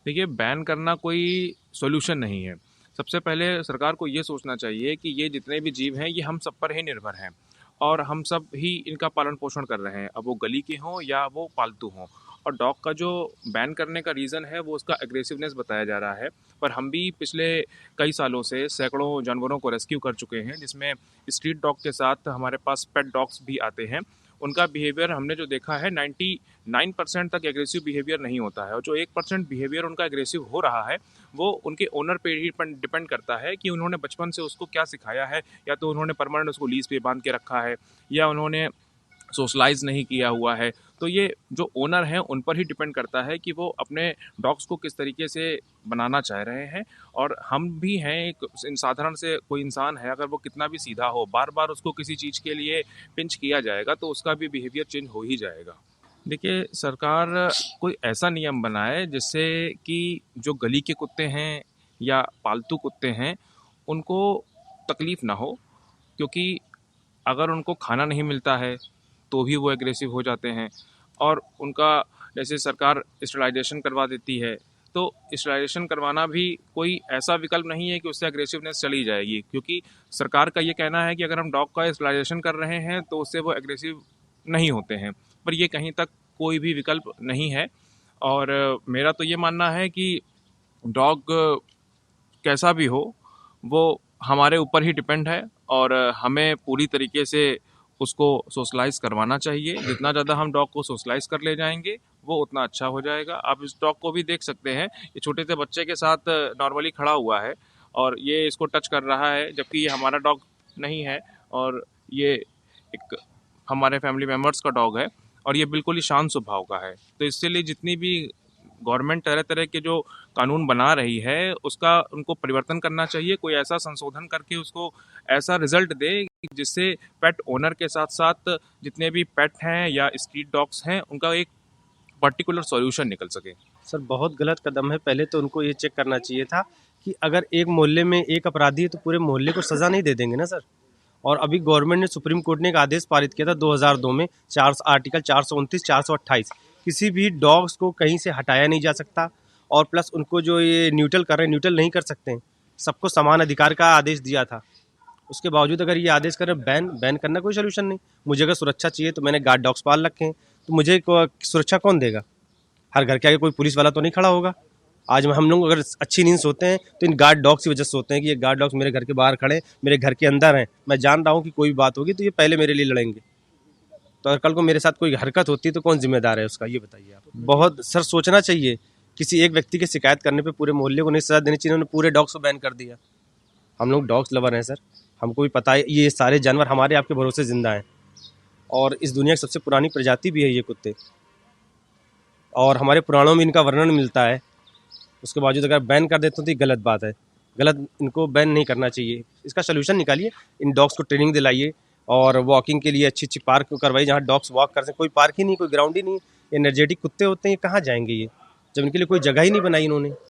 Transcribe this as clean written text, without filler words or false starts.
देखिए, बैन करना कोई सॉल्यूशन नहीं है। सबसे पहले सरकार को ये सोचना चाहिए कि ये जितने भी जीव हैं, ये हम सब पर ही निर्भर हैं और हम सब ही इनका पालन पोषण कर रहे हैं, अब वो गली के हों या वो पालतू हों। और डॉग का जो बैन करने का रीज़न है, वो उसका एग्रेसिवनेस बताया जा रहा है। पर हम भी पिछले कई सालों से सैकड़ों जानवरों को रेस्क्यू कर चुके हैं, जिसमें स्ट्रीट डॉग के साथ हमारे पास पेट डॉग्स भी आते हैं। उनका बिहेवियर हमने जो देखा है, 99% तक एग्रेसिव बिहेवियर नहीं होता है, और जो 1% बिहेवियर उनका एग्रेसिव हो रहा है, वो उनके ओनर पे ही डिपेंड करता है कि उन्होंने बचपन से उसको क्या सिखाया है। या तो उन्होंने परमानेंट उसको लीज पे बांध के रखा है, या उन्होंने सोशलाइज नहीं किया हुआ है। तो ये जो ओनर हैं उन पर ही डिपेंड करता है कि वो अपने डॉग्स को किस तरीके से बनाना चाह रहे हैं। और हम भी हैं, एक साधारण से कोई इंसान है, अगर वो कितना भी सीधा हो, बार बार उसको किसी चीज़ के लिए पिंच किया जाएगा तो उसका भी बिहेवियर चेंज हो ही जाएगा। देखिए, सरकार कोई ऐसा नियम बनाए जिससे कि जो गली के कुत्ते हैं या पालतू कुत्ते हैं, उनको तकलीफ़ ना हो। क्योंकि अगर उनको खाना नहीं मिलता है तो भी वो एग्रेसिव हो जाते हैं। और उनका जैसे सरकार स्टरलाइजेशन करवा देती है, तो स्टरलाइजेशन करवाना भी कोई ऐसा विकल्प नहीं है कि उससे एग्रेसिवनेस चली जाएगी। क्योंकि सरकार का ये कहना है कि अगर हम डॉग का स्टरलाइजेशन कर रहे हैं तो उससे वो एग्रेसिव नहीं होते हैं। पर ये कहीं तक कोई भी विकल्प नहीं है। और मेरा तो ये मानना है कि डॉग कैसा भी हो, वो हमारे ऊपर ही डिपेंड है। और हमें पूरी तरीके से उसको सोशलाइज करवाना चाहिए। जितना ज़्यादा हम डॉग को सोशलाइज कर ले जाएंगे, वो उतना अच्छा हो जाएगा। आप इस डॉग को भी देख सकते हैं, ये छोटे से बच्चे के साथ नॉर्मली खड़ा हुआ है और ये इसको टच कर रहा है, जबकि ये हमारा डॉग नहीं है। और ये एक हमारे फैमिली मेम्बर्स का डॉग है और ये बिल्कुल ही शांत स्वभाव का है। तो इसलिए जितनी भी गवर्नमेंट तरह तरह के जो कानून बना रही है, उसका उनको परिवर्तन करना चाहिए। कोई ऐसा संशोधन करके उसको ऐसा रिजल्ट दे जिससे पेट ओनर के साथ साथ जितने भी पेट हैं या स्ट्रीट डॉग्स हैं, उनका एक पर्टिकुलर सॉल्यूशन निकल सके। सर बहुत गलत कदम है। पहले तो उनको ये चेक करना चाहिए था कि अगर एक मोहल्ले में एक अपराधी है तो पूरे मोहल्ले को सज़ा नहीं दे देंगे ना सर। और अभी गवर्नमेंट ने, सुप्रीम कोर्ट ने एक आदेश पारित किया था 2002 में, आर्टिकल 429, 428, किसी भी डॉग्स को कहीं से हटाया नहीं जा सकता। और प्लस उनको जो ये न्यूट्रल कर रहे हैं, न्यूट्रल नहीं कर सकते हैं। सबको समान अधिकार का आदेश दिया था। उसके बावजूद अगर ये आदेश करें, बैन बैन करना कोई सोल्यूशन नहीं। मुझे अगर सुरक्षा चाहिए तो मैंने गार्ड डॉग्स पाल रखे हैं, तो मुझे सुरक्षा कौन देगा? हर घर के आगे कोई पुलिस वाला तो नहीं खड़ा होगा। आज हम लोग अगर अच्छी नींद सोते हैं तो इन गार्ड डॉग्स की वजह से सोते हैं कि ये गार्ड डॉग्स मेरे घर के बाहर खड़े, मेरे घर के अंदर हैं। मैं जान रहा हूँ कि कोई भी बात होगी तो ये पहले मेरे लिए लड़ेंगे। तो अगर कल को मेरे साथ कोई हरकत होती है तो कौन जिम्मेदार है उसका, ये बताइए आप। बहुत सर सोचना चाहिए। किसी एक व्यक्ति की शिकायत करने पे पूरे मोहल्ले को नहीं सजा देनी चाहिए। उन्होंने पूरे डॉग्स को बैन कर दिया। हम लोग डॉग्स लवर हैं सर, हमको भी पता है ये सारे जानवर हमारे आपके भरोसे जिंदा हैं। और इस दुनिया की सबसे पुरानी प्रजाति भी है ये कुत्ते, और हमारे पुराणों में इनका वर्णन मिलता है। उसके बावजूद अगर बैन कर देते हो तो ये गलत बात है। गलत, इनको बैन नहीं करना चाहिए। इसका सोल्यूशन निकालिए, इन डॉग्स को ट्रेनिंग दिलाइए और वॉकिंग के लिए अच्छी अच्छी पार्क करवाइए जहाँ डॉग्स वॉक कर सकें। कोई पार्क ही नहीं, कोई ग्राउंड ही नहीं। एनर्जेटिक कुत्ते होते हैं, ये कहाँ जाएंगे ये, जब इनके लिए कोई जगह ही नहीं बनाई इन्होंने।